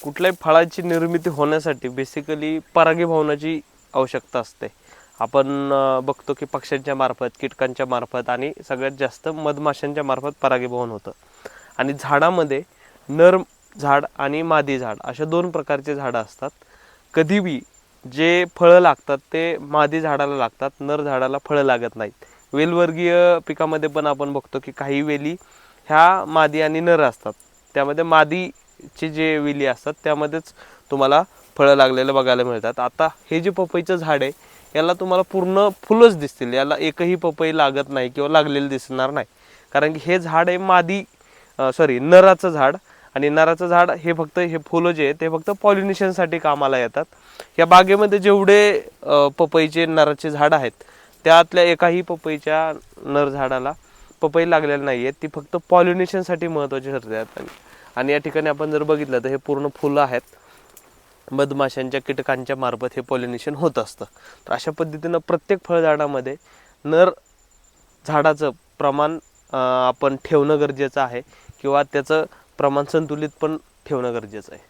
कुठल्याही फळाची निर्मिती होण्यासाठी बेसिकली परागीभवनाची आवश्यकता असते. आपण बघतो की पक्ष्यांच्या मार्फत, कीटकांच्या मार्फत आणि सगळ्यात जास्त मधमाशांच्या मार्फत परागीभवन होतं. आणि झाडामध्ये नर झाड आणि मादी झाड अशा दोन प्रकारचे झाडं असतात. कधीही जे फळं लागतात ते मादी झाडाला लागतात, नर झाडाला फळं लागत नाहीत. वेलवर्गीय पिकामध्ये पण आपण बघतो की काही वेली ह्या मादी आणि नर असतात, त्यामध्ये मादीचे जे वेली असतात त्यामध्येच तुम्हाला फळं लागलेलं बघायला मिळतात. आता हे जे पपईचं झाड आहे याला तुम्हाला पूर्ण फुलंच दिसतील, याला एकही पपई लागत नाही किंवा लागलेलं दिसणार नाही, कारण की हे झाड आहे नराचं झाड. आणि नराचं झाड हे फक्त हे फुलं जे आहे ते फक्त पॉलिनेशनसाठी कामाला येतात. या बागेमध्ये जेवढे पपईचे नराचे झाड आहेत त्यातल्या एकाही पपईच्या नर झाडाला पपई लागलेली नाही आहे, ती फक्त पॉलिनेशनसाठी महत्त्वाची ठरतात. आणि या ठिकाणी आपण जर बघितलं तर हे पूर्ण फुलं आहेत, मधमाशांच्या कीटकांच्या मार्फत हे पॉलिनेशन होत असतं. तर अशा पद्धतीनं प्रत्येक फळझाडामध्ये नर झाडाचं प्रमाण आपण ठेवणं गरजेचं आहे किंवा त्याचं प्रमाण संतुलित पण ठेवणं गरजेचं आहे.